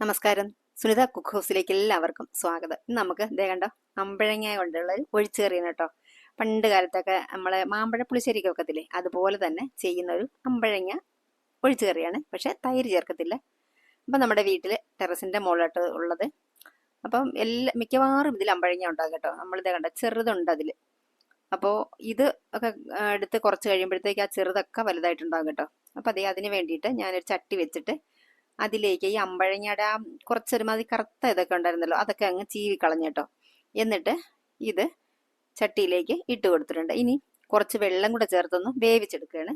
നമസ്കാരം, സുനിത കുക്ക് ഹൗസിലേക്ക് എല്ലാവർക്കും സ്വാഗതം. ഇന്ന് നമുക്ക് ഇതേ കണ്ടോ അമ്പഴങ്ങ കൊണ്ടുള്ള ഒരു ഒഴിച്ചുകറിയാണ് കേട്ടോ. പണ്ട് കാലത്തൊക്കെ നമ്മളെ മാമ്പഴ പുളിശ്ശേരിക്ക് വെക്കത്തില്ലേ, അതുപോലെ തന്നെ ചെയ്യുന്ന ഒരു അമ്പഴങ്ങ ഒഴിച്ചുകറിയാണ്. പക്ഷെ തൈര് ചേർക്കത്തില്ല. അപ്പം നമ്മുടെ വീട്ടിൽ ടെറസിൻ്റെ മുകളിലോട്ട് ഉള്ളത്. അപ്പം മിക്കവാറും ഇതിൽ അമ്പഴങ്ങ ഉണ്ടാകും കേട്ടോ. നമ്മളിതേ കണ്ട ചെറുതുണ്ട് അതിൽ. അപ്പോൾ ഇത് ഒക്കെ എടുത്ത് കുറച്ച് കഴിയുമ്പോഴത്തേക്ക് ആ ചെറുതൊക്കെ വലുതായിട്ടുണ്ടാകും കേട്ടോ. അപ്പം അതിന് വേണ്ടിയിട്ട് ഞാനൊരു ചട്ടി വെച്ചിട്ട് അതിലേക്ക് ഈ അമ്പഴങ്ങയുടെ കുറച്ചൊരുമാതിരി കറുത്ത ഇതൊക്കെ ഉണ്ടായിരുന്നല്ലോ, അതൊക്കെ അങ്ങ് ചീവി കളഞ്ഞിട്ടോ. എന്നിട്ട് ഇത് ചട്ടിയിലേക്ക് ഇട്ട് കൊടുത്തിട്ടുണ്ട്. ഇനി കുറച്ച് വെള്ളം കൂടെ ചേർത്തൊന്ന് വേവിച്ചെടുക്കുകയാണ്.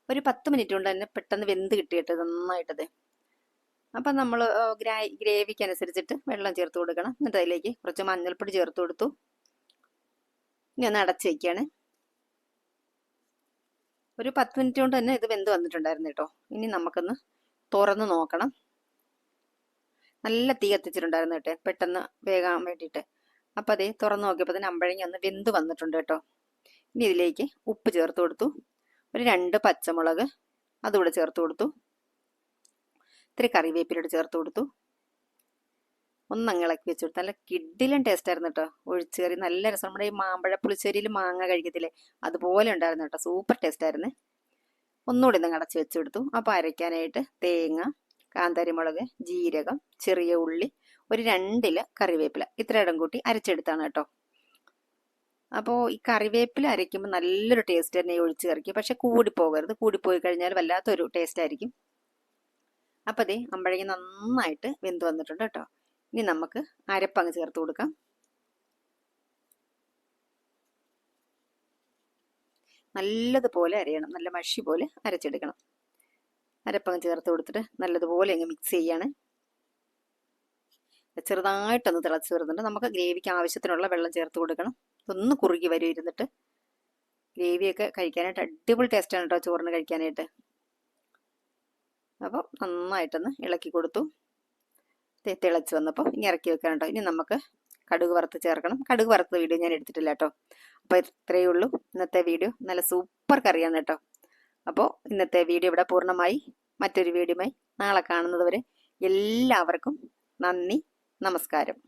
ഒരു 10 മിനിറ്റ് കൊണ്ട് തന്നെ പെട്ടെന്ന് വെന്ത് കിട്ടിയിട്ട് നന്നായിട്ടത്. അപ്പം നമ്മൾ ഗ്രേവിക്ക് അനുസരിച്ചിട്ട് വെള്ളം ചേർത്ത് കൊടുക്കണം. എന്നിട്ട് അതിലേക്ക് കുറച്ച് മഞ്ഞൾപ്പൊടി ചേർത്ത് കൊടുത്തു. ഇനി ഒന്ന് അടച്ച് വയ്ക്കുകയാണ്. ഒരു 10 മിനിറ്റ് കൊണ്ട് തന്നെ ഇത് വെന്ത് വന്നിട്ടുണ്ടായിരുന്നു കേട്ടോ. ഇനി നമുക്കൊന്ന് തുറന്ന് നോക്കണം. നല്ല തീ കത്തിച്ചിട്ടുണ്ടായിരുന്നു കേട്ടോ, പെട്ടെന്ന് വേകാൻ വേണ്ടിയിട്ട്. അപ്പം അതേ തുറന്ന് നോക്കിയപ്പോൾ തന്നെ അമ്പഴങ്ങ ഒന്ന് വെന്ത് വന്നിട്ടുണ്ട് കേട്ടോ. ഇനി ഇതിലേക്ക് ഉപ്പ് ചേർത്ത് കൊടുത്തു. ഒരു 2 പച്ചമുളക് അതുകൂടെ ചേർത്ത് കൊടുത്തു. ഇത്തിരി കറിവേപ്പിലൂടെ ചേർത്ത് കൊടുത്തു. ഒന്നങ്ങ് ഇളക്കി വെച്ച് കൊടുത്തു. നല്ല കിഡിലും ടേസ്റ്റ് ആയിരുന്നു കേട്ടോ ഒഴിച്ചുകറി. നല്ല രസം. നമ്മുടെ ഈ മാമ്പഴ പുളിശ്ശേരിയിൽ മാങ്ങ കഴിക്കത്തില്ലേ, അതുപോലെ ഉണ്ടായിരുന്നു കേട്ടോ. സൂപ്പർ ടേസ്റ്റ് ആയിരുന്നു. ഒന്നുകൂടി ഒന്ന് അടച്ച് വെച്ചെടുത്തു. അപ്പോൾ അരയ്ക്കാനായിട്ട് തേങ്ങ, കാന്താരിമുളക്, ജീരകം, ചെറിയ ഉള്ളി, ഒരു 2 ഇല കറിവേപ്പില ഇത്രയിടം കൂട്ടി അരച്ചെടുത്താണ് കേട്ടോ. അപ്പോൾ ഈ കറിവേപ്പില അരയ്ക്കുമ്പോൾ നല്ലൊരു ടേസ്റ്റ് തന്നെ ഒഴിച്ച് കറിക്കും. പക്ഷെ കൂടിപ്പോകരുത്. കൂടിപ്പോയി കഴിഞ്ഞാൽ വല്ലാത്തൊരു ടേസ്റ്റ് ആയിരിക്കും. അപ്പോൾ അതേ അമ്പഴങ്ങ നന്നായിട്ട് വെന്ത് വന്നിട്ടുണ്ട് കേട്ടോ. ഇനി നമുക്ക് അരപ്പങ്ങ് ചേർത്ത് കൊടുക്കാം. നല്ലതുപോലെ അരയണം. നല്ല മഷി പോലെ അരച്ചെടുക്കണം. അരപ്പങ്ങ് ചേർത്ത് കൊടുത്തിട്ട് നല്ലതുപോലെ അങ്ങ് മിക്സ് ചെയ്യാണ്. ചെറുതായിട്ടൊന്ന് തിളച്ച് വരുന്നുണ്ട്. നമുക്ക് ഗ്രേവിക്ക് ആവശ്യത്തിനുള്ള വെള്ളം ചേർത്ത് കൊടുക്കണം. ഇതൊന്ന് കുറുകി വരും ഇരുന്നിട്ട്. ഗ്രേവിയൊക്കെ കഴിക്കാനായിട്ട് അടിപൊളി ടേസ്റ്റാണ് കേട്ടോ ചോറിന് കഴിക്കാനായിട്ട്. അപ്പോൾ നന്നായിട്ടൊന്ന് ഇളക്കി കൊടുത്തു. തിളച്ച് വന്നപ്പോൾ ഇനി ഇറക്കി വെക്കണം കേട്ടോ. ഇനി നമുക്ക് കടുക് വറുത്ത് ചേർക്കണം. കടുക് വറുത്ത വീഡിയോ ഞാൻ എടുത്തിട്ടില്ല കേട്ടോ. അപ്പോൾ ഇത്രയേ ഉള്ളൂ ഇന്നത്തെ വീഡിയോ. നല്ല സൂപ്പർ കറിയാണ് കേട്ടോ. അപ്പോൾ ഇന്നത്തെ വീഡിയോ ഇവിടെ പൂർണ്ണമായി. മറ്റൊരു വീഡിയോയുമായി നാളെ കാണുന്നത് വരെ എല്ലാവർക്കും നന്ദി, നമസ്കാരം.